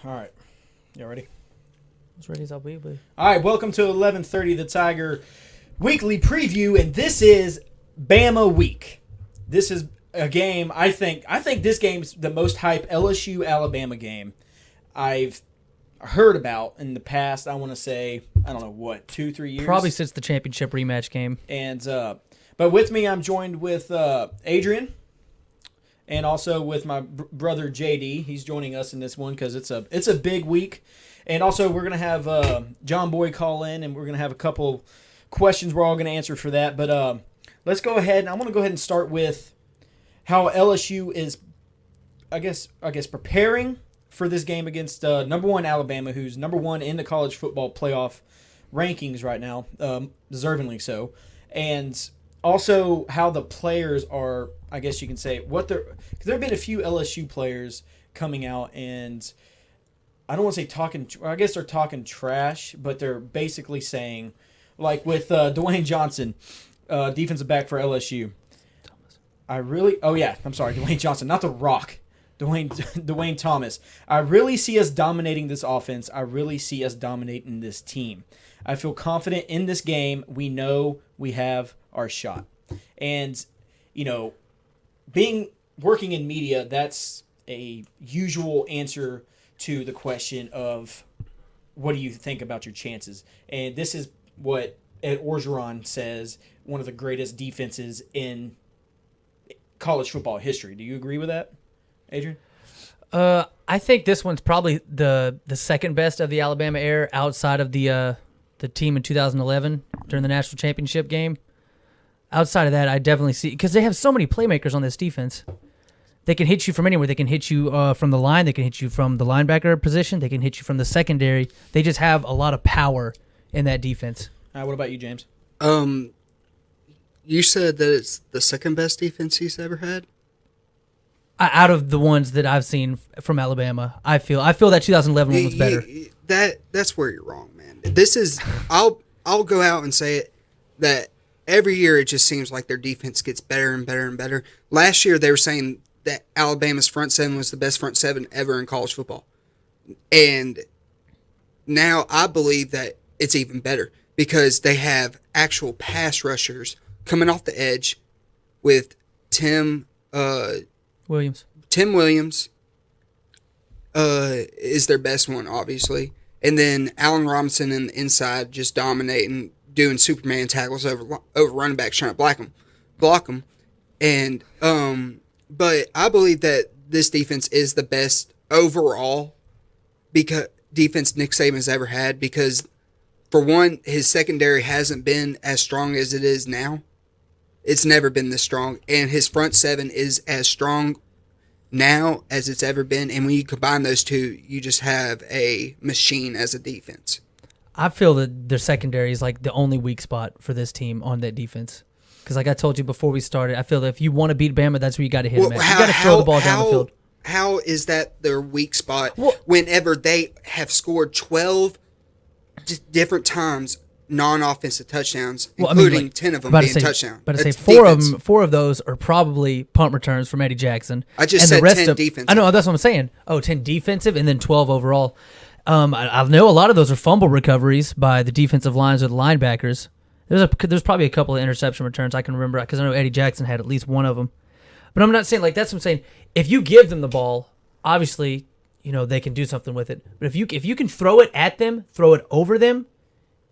All right. You ready? As ready as I'll be. All right. Welcome to 11:30 The Tiger Weekly Preview, and this is Bama Week. This is a game. I think this game's the most hype LSU Alabama game I've heard about in the past. I want to say 2-3 years. Probably since the championship rematch game. And but with me, I'm joined with Adrian. And also with my brother JD, he's joining us in this one because it's a big week. And also we're gonna have John Boy call in, and we're gonna have a couple questions we're all gonna answer for that. But let's go ahead, and I'm gonna go ahead and start with how LSU is, I guess preparing for this game against number one Alabama, who's number one in the college football playoff rankings right now, deservingly so, and also how the players are. I guess you can say because there have been a few LSU players coming out, and I don't want to say talking. I guess they're talking trash, but they're basically saying, like with Dwayne Johnson, defensive back for LSU. Dwayne Johnson, not The Rock. Dwayne Thomas. I really see us dominating this offense. I really see us dominating this team. I feel confident in this game. We know we have our shot, and working in media, that's a usual answer to the question of what do you think about your chances. And this is what Ed Orgeron says, one of the greatest defenses in college football history. Do you agree with that, Adrian? I think this one's probably the second best of the Alabama era outside of the team in 2011 during the national championship game. Outside of that, I definitely see, because they have so many playmakers on this defense. They can hit you from anywhere. They can hit you from the line. They can hit you from the linebacker position. They can hit you from the secondary. They just have a lot of power in that defense. What about you, James? You said that it's the second best defense he's ever had? Out of the ones that I've seen from Alabama, I feel that 2011 one was better. That's where you're wrong, man. This is I'll go out and say it that every year it just seems like their defense gets better and better and better. Last year they were saying that Alabama's front seven was the best front seven ever in college football. And now I believe that it's even better because they have actual pass rushers coming off the edge with Tim Williams. Tim Williams is their best one, obviously. And then Allen Robinson in the inside just dominating, doing Superman tackles over running backs trying to block them. And but I believe that this defense is the best overall defense Nick Saban's ever had because, for one, his secondary hasn't been as strong as it is now. It's never been this strong. And his front seven is as strong now as it's ever been. And when you combine those two, you just have a machine as a defense. I feel that their secondary is like the only weak spot for this team on that defense. Because like I told you before we started, I feel that if you want to beat Bama, that's where you got to hit them at. You got to throw the ball down the field. How is that their weak spot whenever they have scored 12 different times non-offensive touchdowns, including 10 of them being touchdowns? But I say four of those are probably punt returns from Eddie Jackson. I just said 10 defensive. I know, that's what I'm saying. 10 defensive and then 12 overall. I know a lot of those are fumble recoveries by the defensive lines or the linebackers. There's probably a couple of interception returns I can remember because I know Eddie Jackson had at least one of them. But I'm not saying that's what I'm saying. If you give them the ball, obviously, they can do something with it. But if you can throw it at them, throw it over them,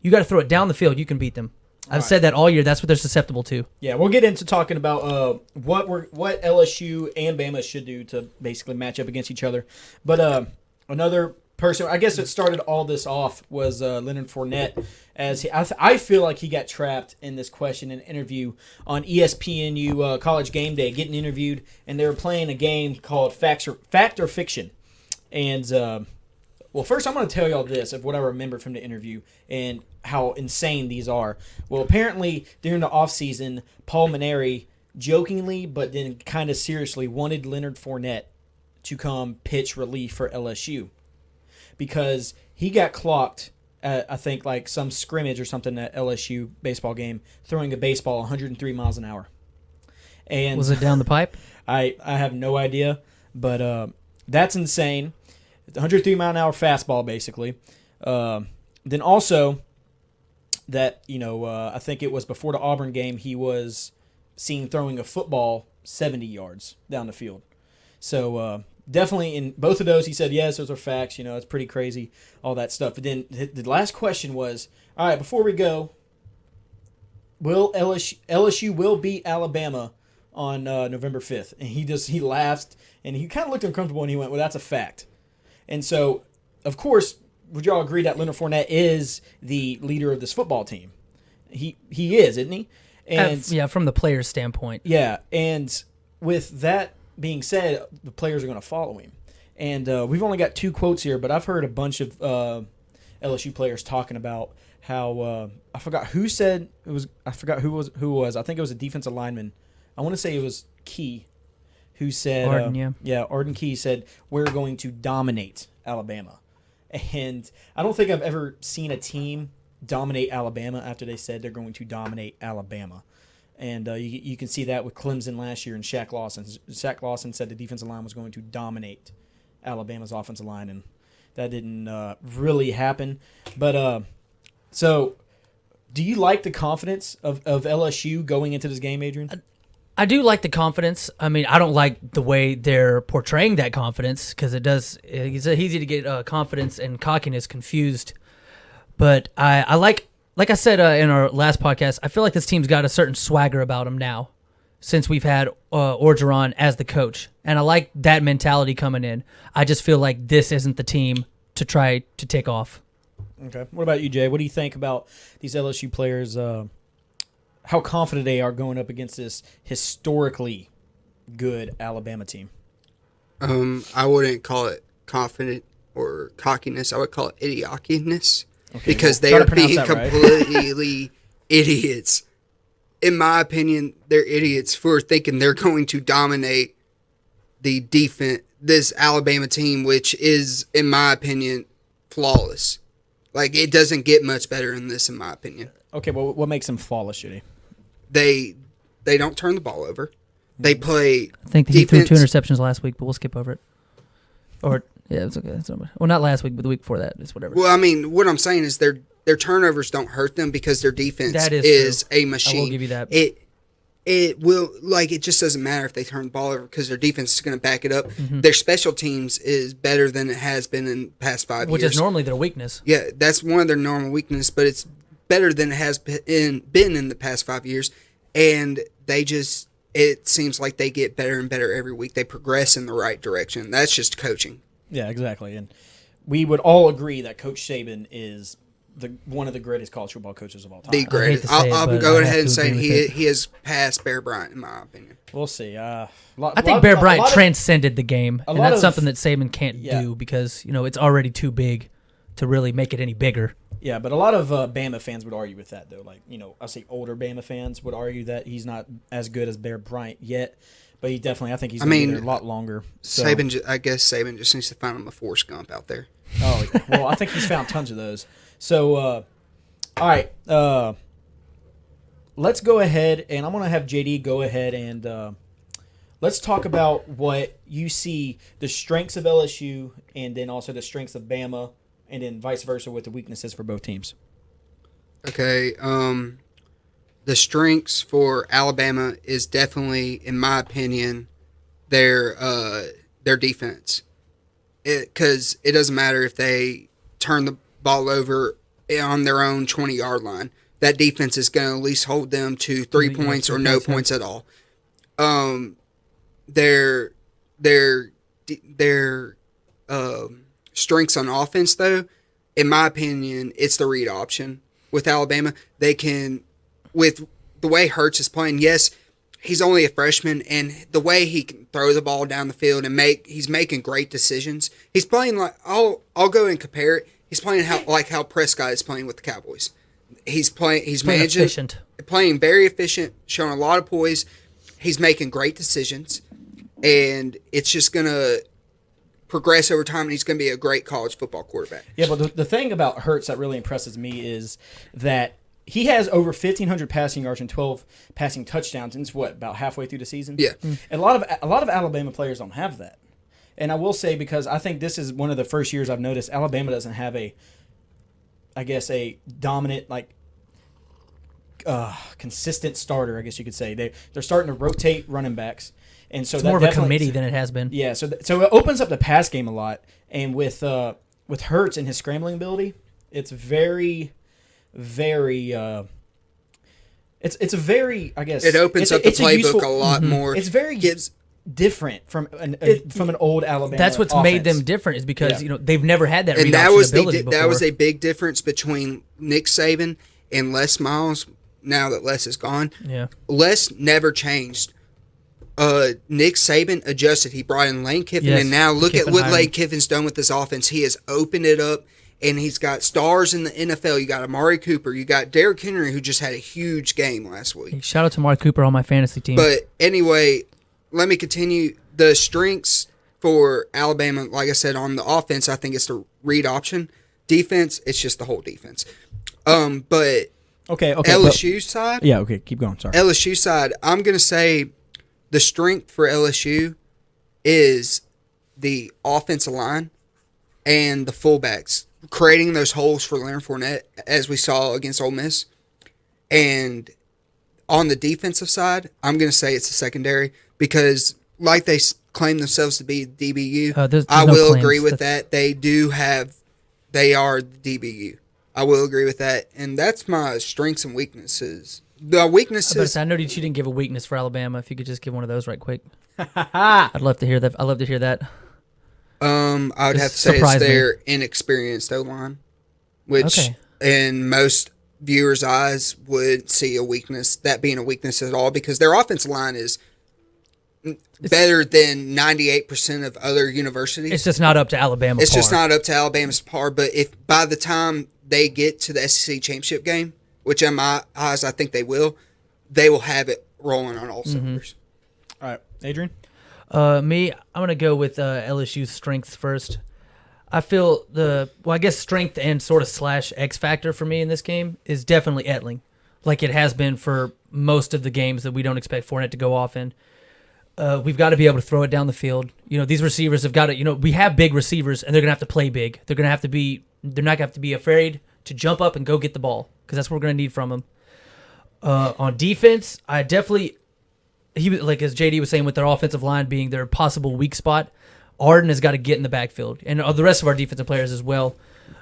you got to throw it down the field. You can beat them. I've said that all year. That's what they're susceptible to. Yeah, we'll get into talking about what LSU and Bama should do to basically match up against each other. But another person, I guess it started all this off, was Leonard Fournette. I feel like he got trapped in this question and interview on ESPNU College Game Day, getting interviewed, and they were playing a game called Fact or Fiction. And first I'm going to tell y'all this of what I remember from the interview and how insane these are. Well, apparently during the offseason, Paul Maneri jokingly but then kind of seriously wanted Leonard Fournette to come pitch relief for LSU because he got clocked at, I think, like some scrimmage or something at LSU baseball game, throwing a baseball 103 miles an hour. And was it down the pipe? I have no idea, but that's insane. 103-mile-an-hour fastball, basically. Then also that, I think it was before the Auburn game, he was seen throwing a football 70 yards down the field. So definitely in both of those, he said, yes, those are facts. It's pretty crazy, all that stuff. But then the last question was, all right, before we go, will LSU will beat Alabama on November 5th? And he laughed, and he kind of looked uncomfortable, and he went, well, that's a fact. And so, of course, would you all agree that Leonard Fournette is the leader of this football team? He is, isn't he? And yeah, from the player's standpoint. Yeah, and with that being said, the players are going to follow him. And we've only got 2 quotes here, but I've heard a bunch of LSU players talking about how I forgot who said it was. I forgot who it was. I think it was a defensive lineman. I want to say it was Key, who said, Arden, Arden Key said, we're going to dominate Alabama. And I don't think I've ever seen a team dominate Alabama after they said they're going to dominate Alabama. And you can see that with Clemson last year and Shaq Lawson. Shaq Lawson said the defensive line was going to dominate Alabama's offensive line, and that didn't really happen. But so do you like the confidence of LSU going into this game, Adrian? I do like the confidence. I mean, I don't like the way they're portraying that confidence because it's easy to get confidence and cockiness confused. But I like I said in our last podcast, I feel like this team's got a certain swagger about them now since we've had Orgeron as the coach. And I like that mentality coming in. I just feel like this isn't the team to try to take off. Okay. What about you, Jay? What do you think about these LSU players, how confident they are going up against this historically good Alabama team? I wouldn't call it confident or cockiness. I would call it idiockiness. Okay, because well, they are being right. completely idiots. In my opinion, they're idiots for thinking they're going to dominate the defense, this Alabama team, which is, in my opinion, flawless. Like, it doesn't get much better than this, in my opinion. Okay, well, what makes them flawless, Judy? They don't turn the ball over. They play I think he defense. threw 2 interceptions last week, but we'll skip over it. Or yeah, it's okay. That's not bad. Well, not last week, but the week before that. It's whatever. Well, I mean, what I'm saying is their turnovers don't hurt them because their defense That is is true. a machine. I will give you that. It will, like, it just doesn't matter if they turn the ball over because their defense is going to back it up. Mm-hmm. Their special teams is better than it has been in the past 5 Which years. is normally their weakness. Yeah, that's one of their normal weaknesses, but it's better than it has been in the past 5 years. And it seems like they get better and better every week. They progress in the right direction. That's just coaching. Yeah, exactly. And we would all agree that Coach Saban is one of the greatest college football coaches of all time. The greatest. I'll go ahead and say he has passed Bear Bryant, in my opinion. We'll see. I think Bear Bryant transcended the game, and that's something that Saban can't Yeah. do because it's already too big to really make it any bigger. Yeah, but a lot of Bama fans would argue with that, though. Like, I say older Bama fans would argue that he's not as good as Bear Bryant yet, but he definitely, I think he's going to be there a lot longer. So. I guess Saban just needs to find him a Forrest Gump out there. Oh, well, I think he's found tons of those. So, all right, let's go ahead, and I'm going to have JD go ahead and let's talk about what you see, the strengths of LSU, and then also the strengths of Bama, and then vice versa with the weaknesses for both teams. Okay, the strengths for Alabama is definitely, in my opinion, their defense. Because it doesn't matter if they turn the ball over on their own 20-yard line. That defense is going to at least hold them to 3 points or no points at all. Their strengths on offense, though, in my opinion, it's the read option. With Alabama, they can, with the way Hurts is playing, yes, he's only a freshman, and the way he can throw the ball down the field and he's making great decisions. He's playing like, I'll go and compare it. He's playing how Prescott is playing with the Cowboys. He's managing, efficient. Playing very efficient, showing a lot of poise. He's making great decisions, and it's just gonna progress over time, and he's going to be a great college football quarterback. Yeah, but the thing about Hurts that really impresses me is that he has over 1,500 passing yards and 12 passing touchdowns, and it's about halfway through the season. Yeah, and a lot of Alabama players don't have that, And I will say, because I think this is one of the first years I've noticed Alabama doesn't have a dominant, consistent starter, I guess you could say. They're starting to rotate running backs. And so It's that more of a definitely- committee than it has been. Yeah, so it opens up the pass game a lot. And with Hurts and his scrambling ability, it's very, very it's a very, I guess, It opens up the playbook a lot more. It's very different from an old Alabama. That's what's made them different, is because they've never had that. And read that option was ability before. that was a big difference between Nick Saban and Les Miles. Now that Les is gone, Les never changed. Nick Saban adjusted. He brought in Lane Kiffin, and now look at what Lane Kiffin's done with this offense. He has opened it up, and he's got stars in the NFL. You got Amari Cooper. You got Derrick Henry, who just had a huge game last week. Shout out to Amari Cooper on my fantasy team. But anyway, let me continue. The strengths for Alabama, like I said, on the offense, I think it's the read option. Defense, it's just the whole defense. But LSU side? Yeah, okay, keep going, sorry. LSU side, I'm going to say the strength for LSU is the offensive line and the fullbacks, creating those holes for Leonard Fournette, as we saw against Ole Miss. And on the defensive side, I'm going to say it's the secondary, because like they claim themselves to be DBU, there's I no will claims. agree with that. They are the DBU. I will agree with that. And that's my strengths and weaknesses. The weaknesses. I know that you didn't give a weakness for Alabama. If you could just give one of those right quick. I'd love to hear that. I'd love to hear that. I would have to say it's their inexperienced O-line, which in most viewers' eyes would see a weakness, that being a weakness at all, because their offensive line is better than 98% of other universities. It's just not up to Alabama. It's just not up to Alabama's par. But if by the time they get to the SEC championship game, which in my eyes I think they will have it rolling on all cylinders. All right, Adrian? Me, I'm going to go with LSU's strengths first. I feel I guess strength and sort of / X factor for me in this game is definitely Etling, like it has been for most of the games that we don't expect Fournette to go off in. We've got to be able to throw it down the field. These receivers have got to, we have big receivers, and they're going to have to play big. They're not going to have to be afraid to jump up and go get the ball, because that's what we're going to need from them. On defense, I definitely, like as JD was saying, with their offensive line being their possible weak spot, Arden has got to get in the backfield, and the rest of our defensive players as well.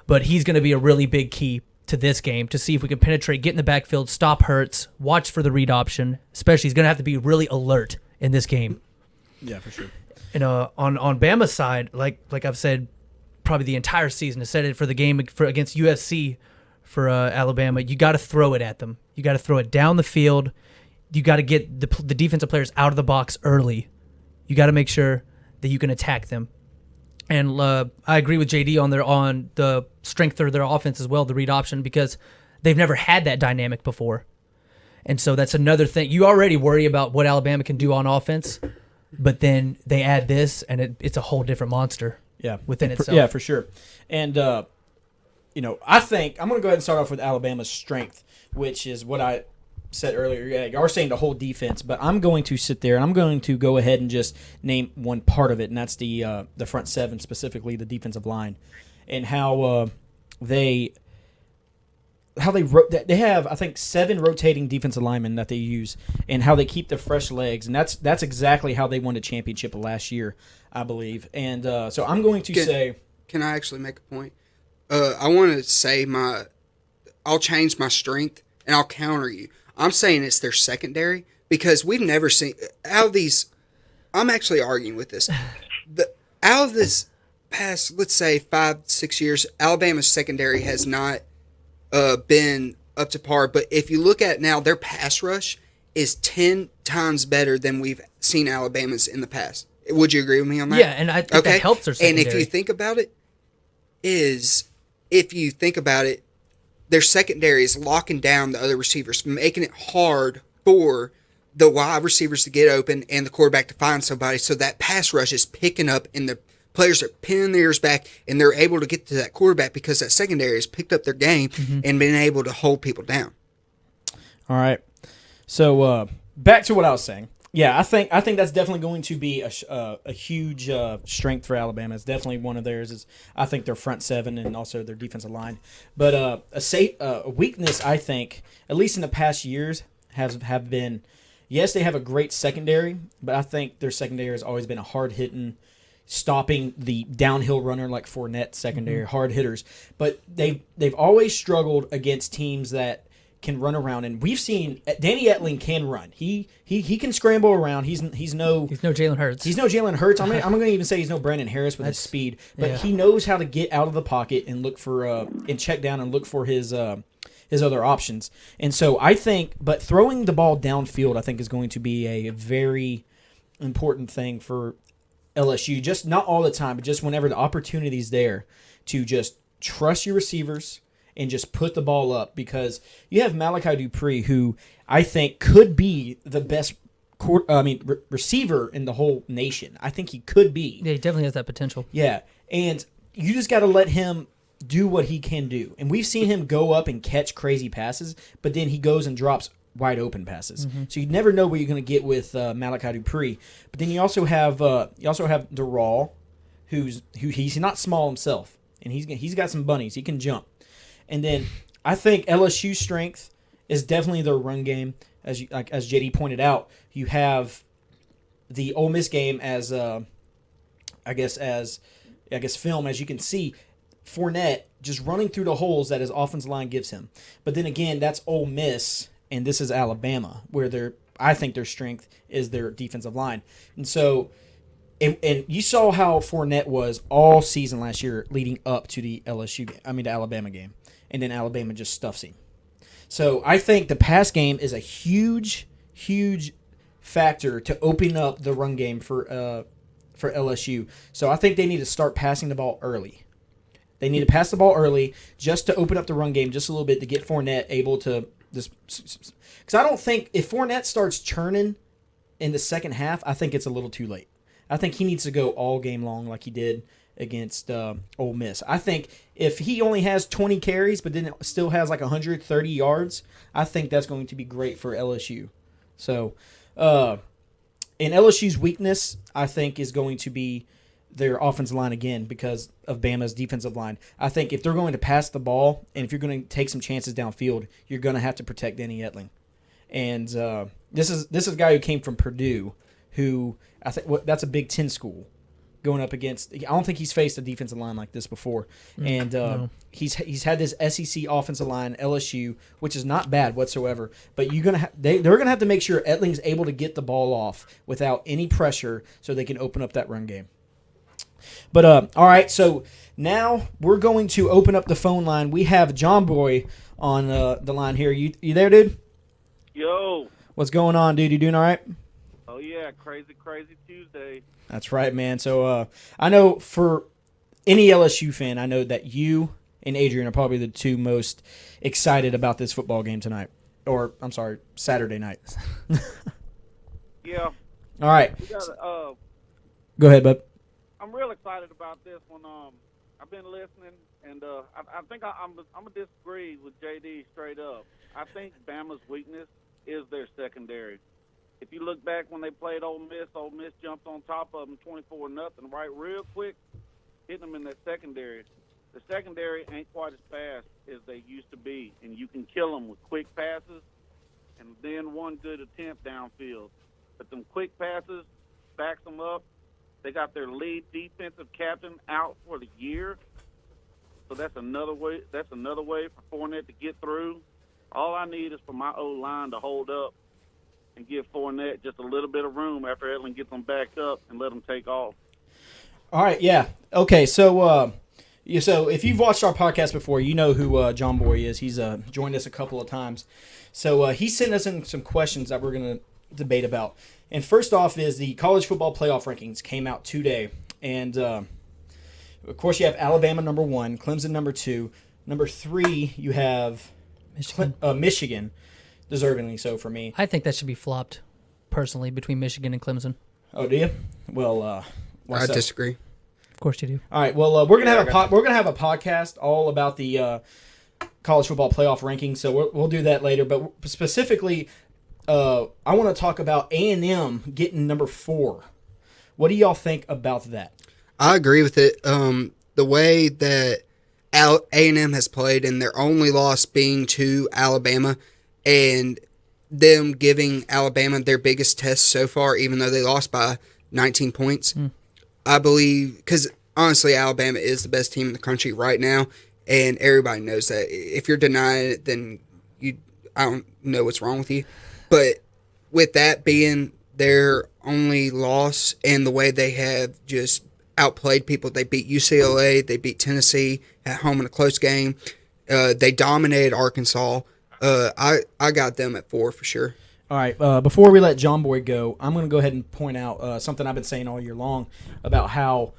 But he's going to be a really big key to this game to see if we can penetrate, get in the backfield, stop Hurts, watch for the read option. Especially, he's going to have to be really alert in this game. Yeah, for sure. And on Bama's side, like I've said, probably the entire season, I said it for the game against USC for Alabama. You got to throw it at them. You got to throw it down the field. You got to get the defensive players out of the box early. You got to make sure that you can attack them. And I agree with JD on the strength of their offense as well, the read option, because they've never had that dynamic before. And so that's another thing. You already worry about what Alabama can do on offense, but then they add this, and it's a whole different monster. Yeah, within itself. Yeah, for sure. And I think I'm going to go ahead and start off with Alabama's strength, which is what I said earlier. Yeah, you are saying the whole defense, but I'm going to sit there and I'm going to go ahead and just name one part of it, and that's the front seven, specifically the defensive line, and how they have, I think, 7 rotating defensive linemen that they use, and how they keep the fresh legs, and that's exactly how they won the championship last year, I believe. And so I'm going to say, can I actually make a point? I want to say I'll change my strength and I'll counter you. I'm saying it's their secondary, because we've never seen out of these. I'm actually arguing with this. Out of this past, let's say 5-6 years, Alabama's secondary has not been up to par. But if you look at now, their pass rush is 10 times better than we've seen Alabama's in the past. Would you agree with me on that? Yeah, and I think that helps their secondary. And if you think about it, their secondary is locking down the other receivers, making it hard for the wide receivers to get open and the quarterback to find somebody. So that pass rush is picking up, and the players are pinning their ears back, and they're able to get to that quarterback because that secondary has picked up their game and been able to hold people down. All right. So back to what I was saying. Yeah, I think that's definitely going to be a huge strength for Alabama. It's definitely one of theirs. Is I think their front seven and also their defensive line. But a weakness, I think, at least in the past years, have been. Yes, they have a great secondary, but I think their secondary has always been a hard hitting, stopping the downhill runner like Fournette secondary, hard hitters. But they've always struggled against teams that can run around, and we've seen Danny Etling can run. He can scramble around. He's no Jalen Hurts. He's no Jalen Hurts. I'm going to even say he's no Brandon Harris with his speed, but he knows how to get out of the pocket and look for and check down and look for his other options. And so I think, but throwing the ball downfield, I think is going to be a very important thing for LSU. Just not all the time, but just whenever the opportunity's there to just trust your receivers and just put the ball up, because you have Malachi Dupree, who I think could be the best receiver in the whole nation. I think he could be. Yeah, he definitely has that potential. Yeah, and you just got to let him do what he can do. And we've seen him go up and catch crazy passes, but then he goes and drops wide open passes. So you never know what you're going to get with Malachi Dupree. But then you also have Durrell, who he's not small himself, and he's got some bunnies. He can jump. And then I think LSU's strength is definitely their run game. As JD pointed out, you have the Ole Miss game as film, as you can see, Fournette just running through the holes that his offensive line gives him. But then again, that's Ole Miss, and this is Alabama, where I think their strength is their defensive line. And so, and you saw how Fournette was all season last year leading up to the the Alabama game. And then Alabama just stuffs him. So I think the pass game is a huge, huge factor to open up the run game for LSU. So I think they need to start passing the ball early. They need to pass the ball early just to open up the run game just a little bit to get Fournette able to just. Because I don't think if Fournette starts churning in the second half, I think it's a little too late. I think he needs to go all game long like he did against Ole Miss. I think if he only has 20 carries but then still has like 130 yards, I think that's going to be great for LSU. So, and LSU's weakness, I think, is going to be their offensive line again because of Bama's defensive line. I think if they're going to pass the ball and if you're going to take some chances downfield, you're going to have to protect Danny Etling. And this is a guy who came from Purdue, who I think that's a Big Ten school. Going up against, I don't think he's faced a defensive line like this before, and No. he's had this SEC offensive line, LSU, which is not bad whatsoever. But they're gonna have to make sure Etling's able to get the ball off without any pressure, so they can open up that run game. But all right, so now we're going to open up the phone line. We have John Boy on the line here. You there, dude? Yo. What's going on, dude? You doing all right? Oh, yeah. Crazy Tuesday. That's right, man. So I know for any LSU fan, I know that you and Adrian are probably the two most excited about this football game tonight. Or, I'm sorry, Saturday night. Yeah. All right. We got, Go ahead, bud. I'm real excited about this one. I've been listening, and I think I'm going to disagree with JD straight up. I think Bama's weakness is their secondary. If you look back when they played Ole Miss jumped on top of them 24-0, right, real quick, hitting them in that secondary. The secondary ain't quite as fast as they used to be, and you can kill them with quick passes and then one good attempt downfield. But them quick passes backs them up. They got their lead defensive captain out for the year, so that's another way. That's another way for Fournette to get through. All I need is for my O-line to hold up and give Fournette just a little bit of room after Edlin gets them back up and let them take off. All right, yeah. Okay, so so if you've watched our podcast before, you know who John Boy is. He's joined us a couple of times. So he sent us in some questions that we're going to debate about. And first off is the college football playoff rankings came out today. And, of course, you have Alabama number 1, Clemson number 2. Number 3, you have Michigan, deservingly so for me. I think that should be flopped, personally, between Michigan and Clemson. Oh, do you? Well, I disagree. Of course you do. All right. Well, we're gonna have a podcast all about the college football playoff rankings. So we'll do that later. But specifically, I want to talk about A&M getting number 4. What do y'all think about that? I agree with it. The way that A&M has played, and their only loss being to Alabama, and them giving Alabama their biggest test so far, even though they lost by 19 points. I believe, because honestly, Alabama is the best team in the country right now, and everybody knows that. If you're denying it, then I don't know what's wrong with you. But with that being their only loss and the way they have just outplayed people, they beat UCLA, they beat Tennessee at home in a close game. They dominated Arkansas. I got them at 4 for sure. All right, before we let John Boy go, I'm going to go ahead and point out something I've been saying all year long about how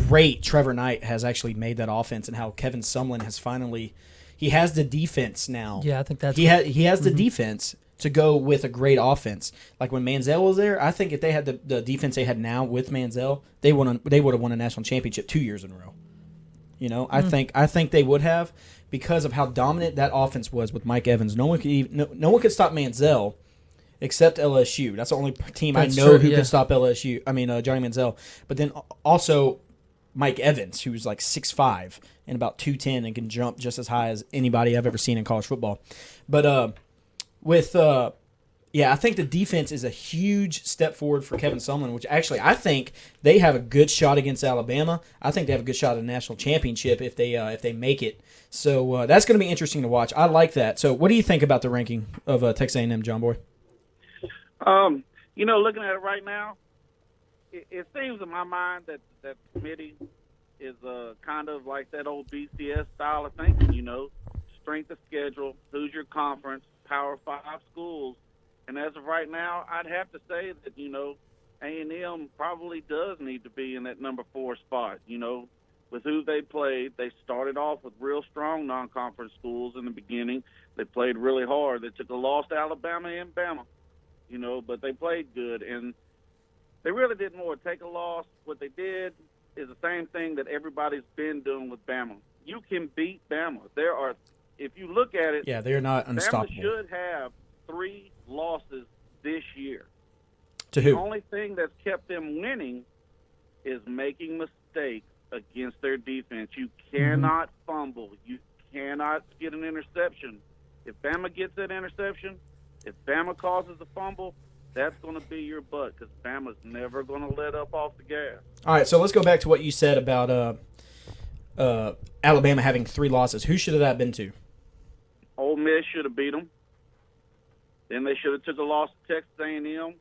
great Trevor Knight has actually made that offense and how Kevin Sumlin has finally – he has the defense now. Yeah, I think that's he has the defense to go with a great offense. Like when Manziel was there, I think if they had the defense they had now with Manziel, they would have won a national championship 2 years in a row. You know, I think they would have because of how dominant that offense was with Mike Evans. No one could stop Manziel except LSU. That's the only team That's I know true, who yeah. could stop LSU. I mean Johnny Manziel. But then also Mike Evans, who's like 6'5" and about 210 and can jump just as high as anybody I've ever seen in college football. But I think the defense is a huge step forward for Kevin Sumlin, which actually I think they have a good shot against Alabama. I think they have a good shot at a national championship if they make it. So that's going to be interesting to watch. I like that. So what do you think about the ranking of Texas A&M, John Boy? Looking at it right now, it seems in my mind that that committee is kind of like that old BCS style of thinking. Strength of schedule, who's your conference, Power 5 schools. And as of right now, I'd have to say that, A&M probably does need to be in that number 4 spot. With who they played, they started off with real strong non-conference schools in the beginning. They played really hard. They took a loss to Alabama and Bama, but they played good. And they really did more. Take a loss. What they did is the same thing that everybody's been doing with Bama. You can beat Bama. If you look at it, Yeah, they're not unstoppable. Bama should have 3 losses this year. To The who? only thing that's kept them winning is making mistakes against their defense. You cannot fumble. You cannot get an interception. If Bama gets that interception, if Bama causes a fumble, that's going to be your butt because Bama's never going to let up off the gas. All right, so let's go back to what you said about Alabama having 3 losses. Who should have that been to? Ole Miss should have beat them. Then they should have took a loss to Texas A&M.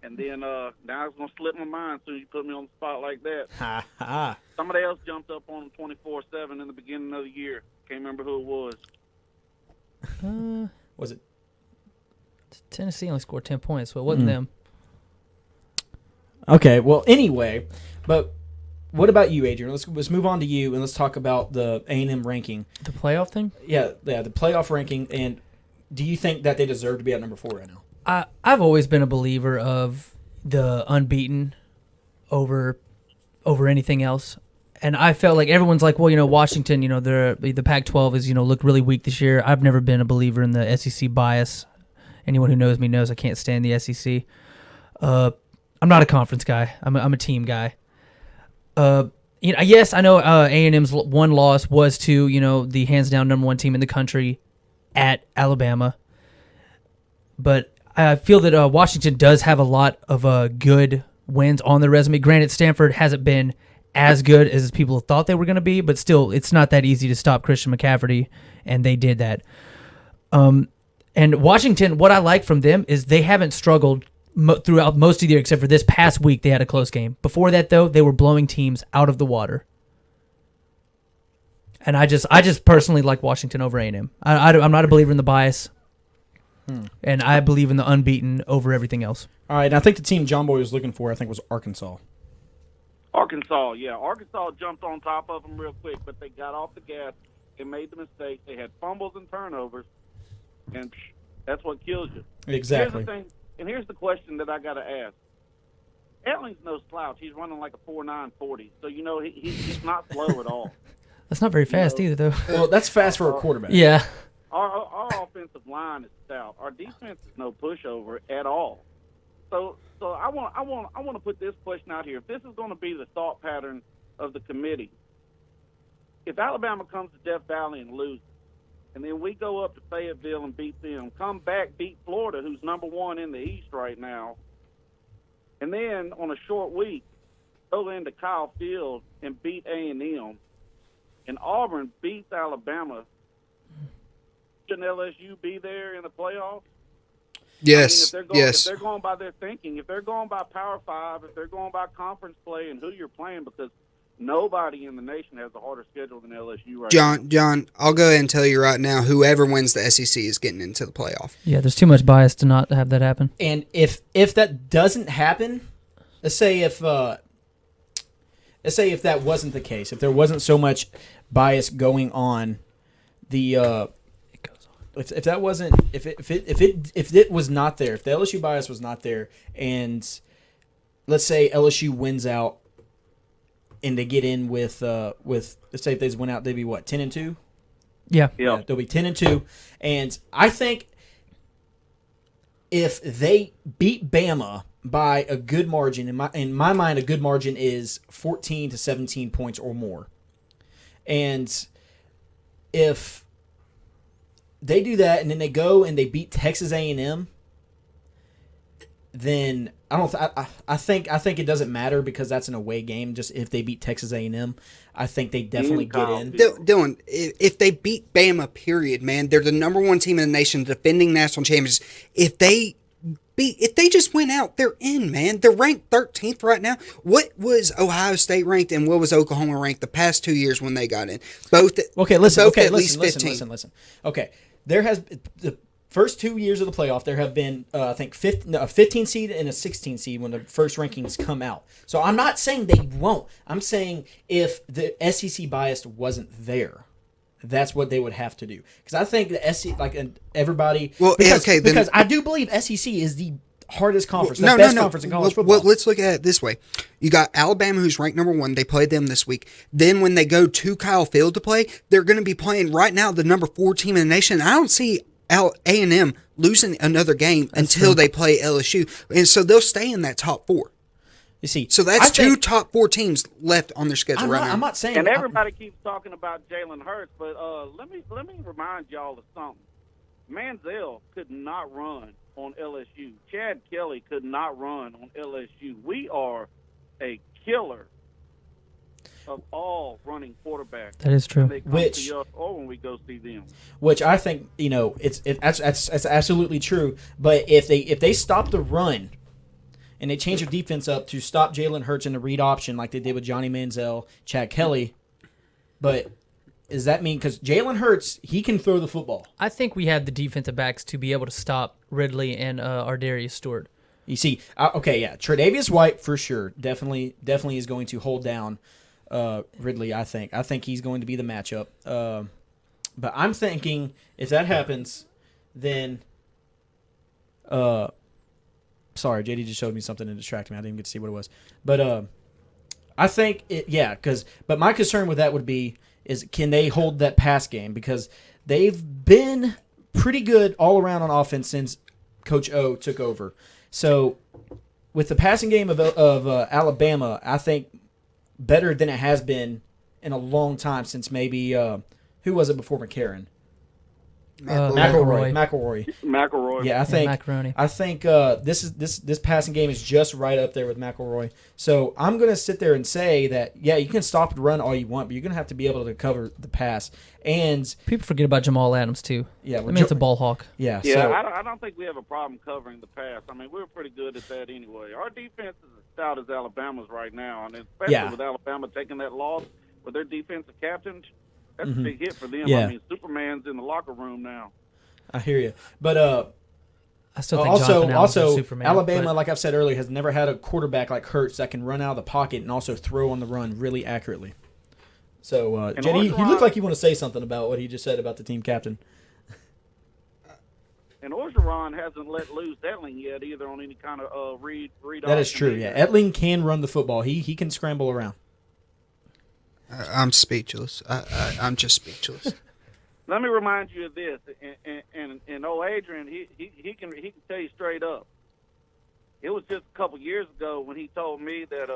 And then now it's going to slip my mind as soon as you put me on the spot like that. Ha ha. Somebody else jumped up on them 24-7 in the beginning of the year. Can't remember who it was. Was it? Tennessee only scored 10 points, so it wasn't them. Okay, well, anyway, but what about you, Adrian? Let's move on to you, and let's talk about the A&M ranking. The playoff thing? Yeah, the playoff ranking, and do you think that they deserve to be at number 4 right now? I've always been a believer of the unbeaten over anything else. And I felt like everyone's like, well, Washington, the Pac-12 is, looked really weak this year. I've never been a believer in the SEC bias. Anyone who knows me knows I can't stand the SEC. I'm not a conference guy. I'm a team guy. Yes, I know A&M's one loss was to, the hands-down number 1 team in the country at Alabama. But I feel that Washington does have a lot of good wins on their resume. Granted, Stanford hasn't been as good as people thought they were going to be, but still, it's not that easy to stop Christian McCaffrey, and they did that. And Washington, what I like from them is they haven't struggled throughout most of the year, except for this past week they had a close game. Before that, though, they were blowing teams out of the water. And I just personally like Washington over A&M. I'm not a believer in the bias. And I believe in the unbeaten over everything else. All right, and I think the team John Boy was looking for, was Arkansas. Arkansas, yeah. Arkansas jumped on top of them real quick, but they got off the gas. They made the mistake. They had fumbles and turnovers, and that's what kills you. Exactly. Here's the thing, and here's the question that I got to ask. Elling's no slouch. He's running like a 4.940, so, he's not slow at all. That's not very fast either, though. Well, that's fast for a quarterback. Yeah. Our offensive line is stout. Our defense is no pushover at all. So I want to put this question out here. If this is going to be the thought pattern of the committee, if Alabama comes to Death Valley and loses, and then we go up to Fayetteville and beat them, come back, beat Florida, who's number one in the East right now, and then on a short week, go into Kyle Field and beat A&M, and Auburn beats Alabama, shouldn't LSU be there in the playoffs? Yes, I mean, yes. if they're going by their thinking, if they're going by Power 5, if they're going by conference play and who you're playing, because nobody in the nation has a harder schedule than LSU right now. John, I'll go ahead and tell you right now, whoever wins the SEC is getting into the playoff. Yeah, there's too much bias to not have that happen. And if that doesn't happen, let's say if that wasn't the case, if there wasn't so much bias going on, if that wasn't if it was not there, if the LSU bias was not there, and let's say LSU wins out and they get in with let's say if they went out, they'd be what, 10-2? Yeah. They'll be 10-2, and I think if they beat Bama by a good margin, in my mind, a good margin is 14 to 17 points or more, and if they do that and then they go and they beat Texas A&M, then I think it doesn't matter because that's an away game. Just if they beat Texas A&M, I think they definitely get in. Dylan, if they beat Bama, period, man, they're the number one team in the nation, defending national champions. If they just went out, they're in, man. They're ranked 13th right now. What was Ohio State ranked and what was Oklahoma ranked the past 2 years when they got in? Both. Okay, listen. Both Okay, at least 15. listen. Okay, there has the first 2 years of the playoff. There have been I think a 15 seed and a 16 seed when the first rankings come out. So I'm not saying they won't. I'm saying if the SEC bias wasn't there, that's what they would have to do. Because I think the SEC, like everybody, Well, because I do believe SEC is the hardest conference, the best conference in college football. Well, let's look at it this way. You got Alabama, who's ranked number one. They played them this week. Then when they go to Kyle Field to play, they're going to be playing right now the number 4 team in the nation. I don't see A&M losing another game until they play LSU. And so they'll stay in that top 4. You see, so that's two top 4 teams left on their schedule right now. I'm not saying, and everybody keeps talking about Jalen Hurts, but let me remind y'all of something. Manziel could not run on LSU. Chad Kelly could not run on LSU. We are a killer of all running quarterbacks. That is true. When they come to us or when we go see them. Which I think, that's absolutely true. But if they stop the run and they change their defense up to stop Jalen Hurts in the read option like they did with Johnny Manziel, Chad Kelly, but does that mean, because Jalen Hurts, he can throw the football. I think we have the defensive backs to be able to stop Ridley and Ardarius Stewart. You see, Tre'Davious White for sure, definitely is going to hold down Ridley. I think he's going to be the matchup. But I'm thinking if that happens, then sorry, JD just showed me something and distracted me. I didn't even get to see what it was. But I think but my concern with that would be is can they hold that pass game, because they've been pretty good all around on offense since Coach O took over. So with the passing game of Alabama, I think better than it has been in a long time since maybe who was it before McCarron? McElroy. Yeah, I think this passing game is just right up there with McElroy. So I'm going to sit there and say that you can stop and run all you want, but you're going to have to be able to cover the pass. And people forget about Jamal Adams too. Yeah, it's a ball hawk. Yeah. So, I don't think we have a problem covering the pass. I mean, we're pretty good at that anyway. Our defense is as stout as Alabama's right now, and especially with Alabama taking that loss with their defensive captain. That's a big hit for them. Yeah. I mean, Superman's in the locker room now. I hear you. But I still think also Superman, Alabama, like I've said earlier, has never had a quarterback like Hurts that can run out of the pocket and also throw on the run really accurately. So, Jenny, you look like you want to say something about what he just said about the team captain. And Orgeron hasn't let loose Etling yet either on any kind of read. That is true, yeah. Etling can run the football. He can scramble around. I'm speechless. I'm just speechless. Let me remind you of this, and and old Adrian, he can tell you straight up. It was just a couple years ago when he told me that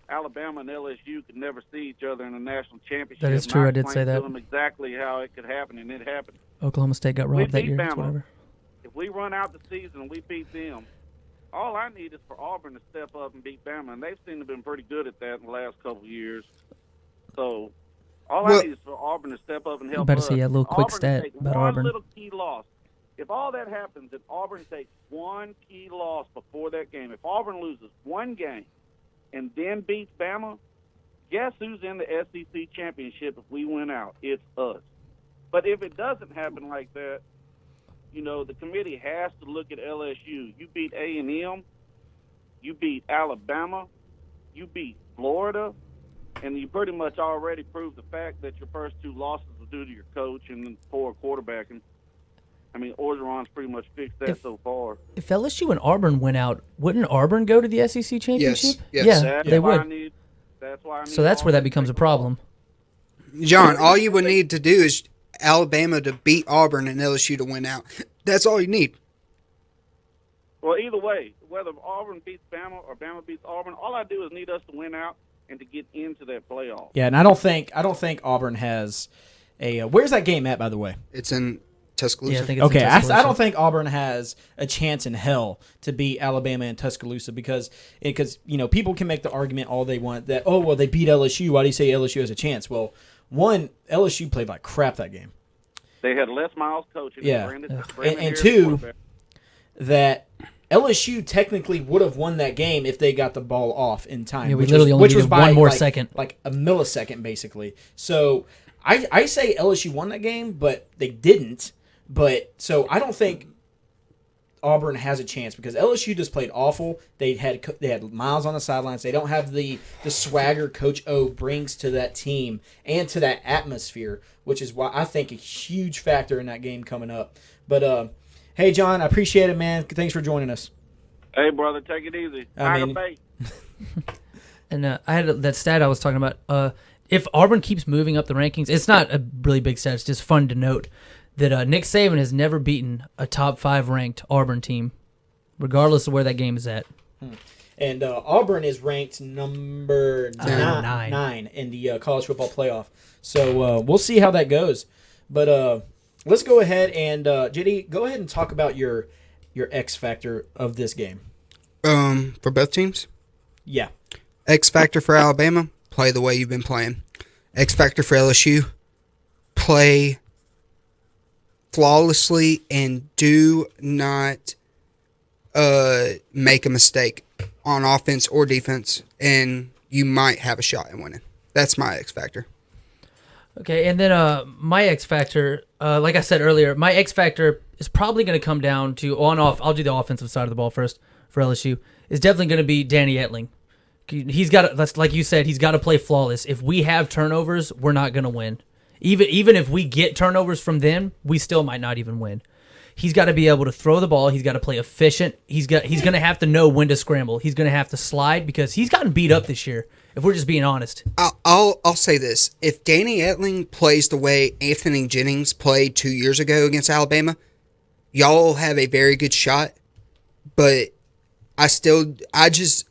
Alabama and LSU could never see each other in a national championship. That is true. I did say that. To him exactly how it could happen, and it happened. Oklahoma State got robbed that year. Whatever. If we run out the season and we beat them, all I need is for Auburn to step up and beat Bama, and they've seemed to have been pretty good at that in the last couple of years. So all I need is for Auburn to step up and help us. Better see a little quick stat about Auburn. One little key loss. If all that happens and Auburn takes one key loss before that game, if Auburn loses one game and then beats Bama, guess who's in the SEC championship if we win out? It's us. But if it doesn't happen like that, you know, the committee has to look at LSU. You beat A&M, you beat Alabama, you beat Florida, and you pretty much already proved the fact that your first two losses were due to your coach and poor quarterbacking. I mean, Orgeron's pretty much fixed that so far. If LSU and Auburn went out, wouldn't Auburn go to the SEC championship? Yes. Yeah, they would. That's why I need so that's where that becomes a problem. John, all you would need to do is Alabama to beat Auburn and LSU to win out. That's all you need. Well, either way, whether Auburn beats Bama or Bama beats Auburn, all I do is need us to win out and to get into that playoff. Yeah, and I don't think Auburn has a. Where's that game at, by the way? It's in Tuscaloosa. Yeah, I think it's in Tuscaloosa. I don't think Auburn has a chance in hell to beat Alabama and Tuscaloosa because you know people can make the argument all they want that they beat LSU. Why do you say LSU has a chance? Well, one, LSU played like crap that game. They had Les Miles coaching. Yeah, Brandon and two, that LSU technically would have won that game if they got the ball off in time. Yeah, we literally only needed one more second. Like a millisecond, basically. So I say LSU won that game, but they didn't. But so I don't think Auburn has a chance because LSU just played awful. They had Miles on the sidelines. They don't have the swagger Coach O brings to that team and to that atmosphere, which is why I think a huge factor in that game coming up. But hey, John, I appreciate it, man. Thanks for joining us. Hey, brother, take it easy. And I had that stat I was talking about. If Auburn keeps moving up the rankings, it's not a really big stat. It's just fun to note that Nick Saban has never beaten a top 5 ranked Auburn team, regardless of where that game is at. And Auburn is ranked number 9 in the college football playoff. So we'll see how that goes. But let's go ahead and JD, go ahead and talk about your X factor of this game. For both teams? Yeah. X factor for Alabama, play the way you've been playing. X factor for LSU, play flawlessly and do not make a mistake on offense or defense, and you might have a shot at winning. That's my X factor. Okay, and then my X factor, like I said earlier, my X factor is probably going to come down to on-off. I'll do the offensive side of the ball first for LSU. It's definitely going to be Danny Etling. He's got, that's like you said, he's got to play flawless. If we have turnovers, we're not going to win. Even if we get turnovers from them, we still might not even win. He's got to be able to throw the ball. He's got to play efficient. He's going to have to know when to scramble. He's going to have to slide because he's gotten beat up this year. If we're just being honest, I'll say this: if Danny Etling plays the way Anthony Jennings played 2 years ago against Alabama, y'all have a very good shot. But I just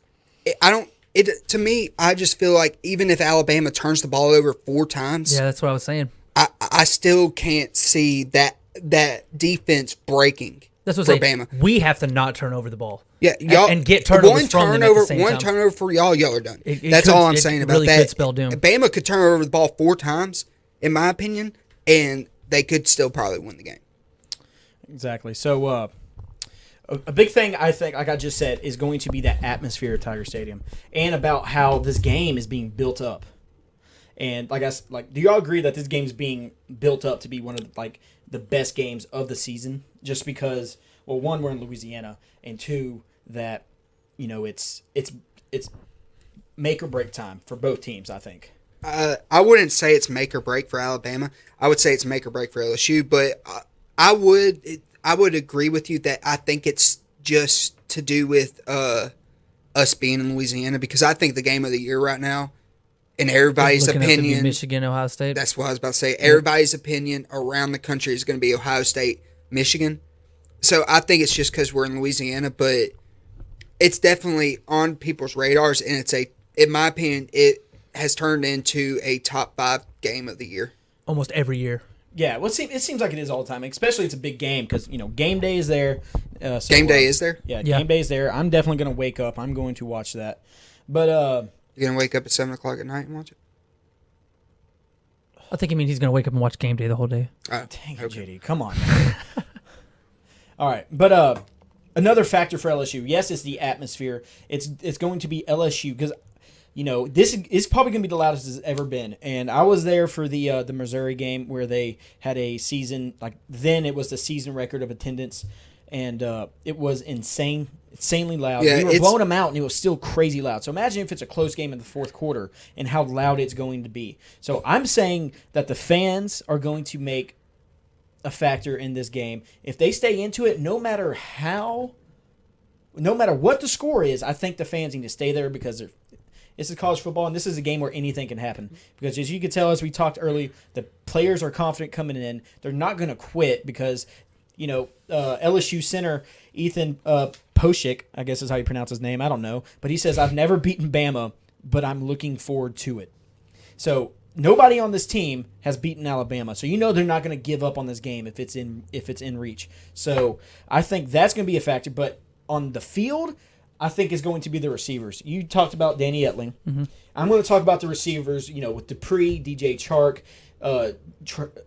feel like even if Alabama turns the ball over 4 times, yeah, that's what I was saying. I still can't see that defense breaking. That's what for I'm saying. Bama. We have to not turn over the ball. Yeah, y'all and get turnovers from them at the same time. One turnover for y'all are done. That's all I'm saying about really that. Could spell doom. Bama could turn over the ball 4 times, in my opinion, and they could still probably win the game. Exactly. So a big thing I think, like I just said, is going to be that atmosphere at Tiger Stadium and about how this game is being built up. And do y'all agree that this game's being built up to be one of the best games of the season? Just because, well, one, we're in Louisiana, and two, that it's make or break time for both teams. I think. I wouldn't say it's make or break for Alabama. I would say it's make or break for LSU. But I would agree with you that I think it's just to do with us being in Louisiana, because I think the game of the year right now, in everybody's opinion, Michigan, Ohio State. That's what I was about to say. Everybody's opinion around the country is going to be Ohio State Michigan. So I think it's just because we're in Louisiana, but it's definitely on people's radars, and in my opinion, it has turned into a top 5 game of the year. Almost every year. Yeah, well, it seems like it is all the time, especially it's a big game because, game day is there. Game day is there? Yeah, game day is there. I'm definitely going to wake up. I'm going to watch that. But you're going to wake up at 7 o'clock at night and watch it? I think he means he's going to wake up and watch game day the whole day. Oh, dang it, JD. Come on, man. All right. But another factor for LSU, yes, it's the atmosphere. It's going to be LSU because this is probably going to be the loudest it's ever been. And I was there for the Missouri game where they had a season, then it was the season record of attendance. And it was insanely loud. Yeah, we were blowing them out, and it was still crazy loud. So imagine if it's a close game in the fourth quarter and how loud it's going to be. So I'm saying that the fans are going to make a factor in this game. If they stay into it, no matter what the score is, I think the fans need to stay there because this is college football, and this is a game where anything can happen. Because as you could tell, as we talked early, the players are confident coming in. They're not going to quit because LSU center Ethan Poshik, I guess is how you pronounce his name. I don't know. But he says, I've never beaten Bama, but I'm looking forward to it. So nobody on this team has beaten Alabama. So they're not going to give up on this game if it's in reach. So I think that's going to be a factor. But on the field, I think is going to be the receivers. You talked about Danny Etling. Mm-hmm. I'm going to talk about the receivers, with Dupree, DJ Chark,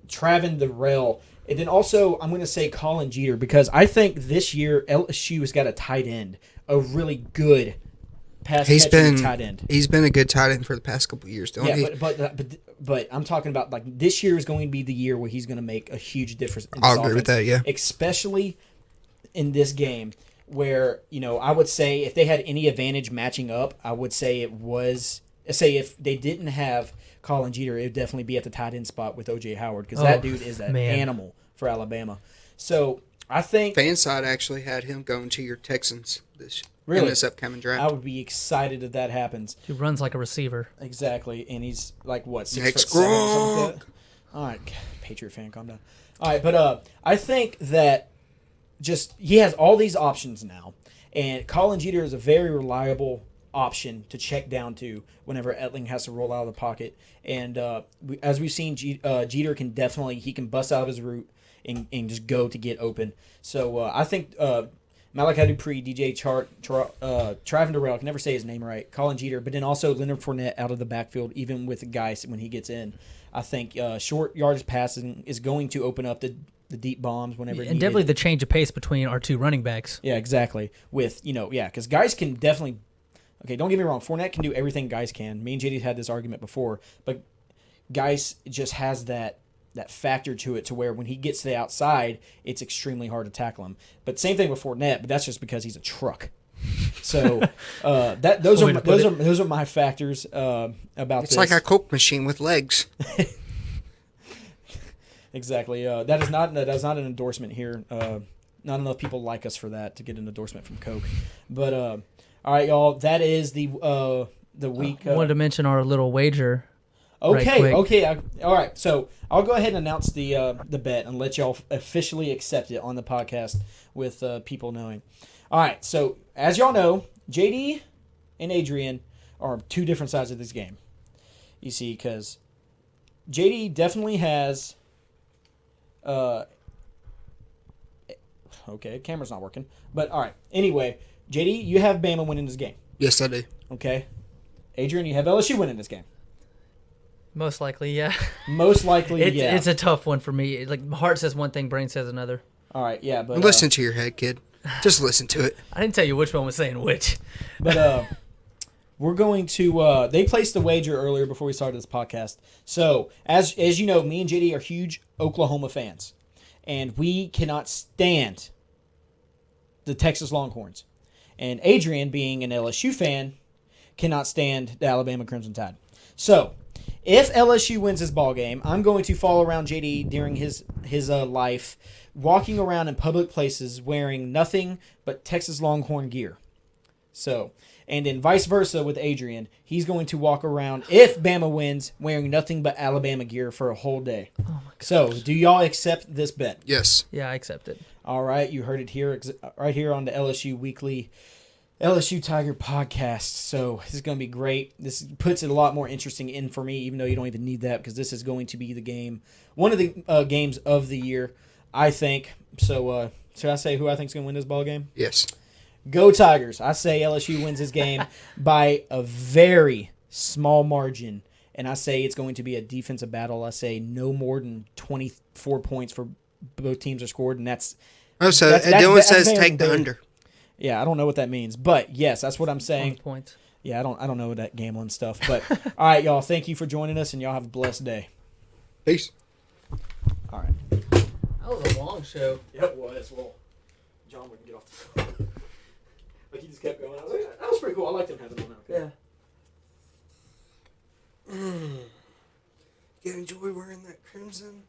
Travin Darrell. And then also, I'm going to say Colin Jeter because I think this year LSU has got a tight end, a really good pass-catching tight end. He's been a good tight end for the past couple of years, don't he? But I'm talking about this year is going to be the year where he's going to make a huge difference. I'll agree with that, yeah. Especially in this game where, I would say if they had any advantage matching up, I would say if they didn't have Colin Jeter, it would definitely be at the tight end spot with O.J. Howard because that dude is an animal for Alabama. So I think Fanside actually had him going to your Texans in this upcoming draft. I would be excited if that happens. He runs like a receiver. Exactly, and he's like what 6'7" Next or something like that. All right, Patriot fan, calm down. All right, but I think that he has all these options now, and Colin Jeter is a very reliable option to check down to whenever Etling has to roll out of the pocket. And as we've seen, Jeter can bust out of his route and just go to get open. So I think Malachi Dupree, DJ Chark, Travin Darrell, I can never say his name right, Colin Jeter, but then also Leonard Fournette out of the backfield, even with Geis when he gets in. I think short yardage passing is going to open up the deep bombs whenever and definitely the change of pace between our two running backs. Yeah, exactly. With because Geis can definitely. Okay, don't get me wrong. Fournette can do everything Geis can. Me and JD had this argument before, but Geis just has that factor to it to where when he gets to the outside, it's extremely hard to tackle him. But same thing with Fournette, but that's just because he's a truck. So those are my factors about it's this. It's like a Coke machine with legs. Exactly. That is not an endorsement here. Not enough people like us for that to get an endorsement from Coke. But all right, y'all. That is the week. I wanted to mention our little wager. Okay. All right. So I'll go ahead and announce the bet and let y'all officially accept it on the podcast with people knowing. All right. So as y'all know, JD and Adrian are two different sides of this game. You see, because JD definitely has. Okay, camera's not working. But all right. Anyway, JD, you have Bama winning this game. Yes, I do. Okay. Adrian, you have LSU winning this game. Most likely, yeah. Most likely, yeah. It's a tough one for me. Like, heart says one thing, brain says another. All right, yeah, but listen to your head, kid. Just listen to it. I didn't tell you which one was saying which. But we're going to. They placed the wager earlier before we started this podcast. So as you know, me and JD are huge Oklahoma fans, and we cannot stand the Texas Longhorns. And Adrian, being an LSU fan, cannot stand the Alabama Crimson Tide. So, if LSU wins this ball game, I'm going to follow around JD during his life, walking around in public places wearing nothing but Texas Longhorn gear. So, and then vice versa with Adrian, he's going to walk around, if Bama wins, wearing nothing but Alabama gear for a whole day. Oh my So, do y'all accept this bet? Yes. Yeah, I accept it. All right, you heard it here, right here on the LSU Weekly LSU Tiger podcast. So this is going to be great. This puts it a lot more interesting in for me, even though you don't even need that, because this is going to be the game, one of the games of the year, I think. So should I say who I think is going to win this ball game? Yes. Go Tigers. I say LSU wins this game by a very small margin, and I say it's going to be a defensive battle. I say no more than 24 points for both teams are scored, and that's Dylan says very take the big. under. Yeah, I don't know what that means, but yes, that's what I'm saying. Points. Yeah, I don't know that gambling stuff, but all right, y'all. Thank you for joining us, and y'all have a blessed day. Peace. All right. That was a long show. Yeah, it was. Well, John wouldn't get off the phone. Like he just kept going. I was like, that was pretty cool. I liked him having on there. Yeah. You enjoy wearing that crimson?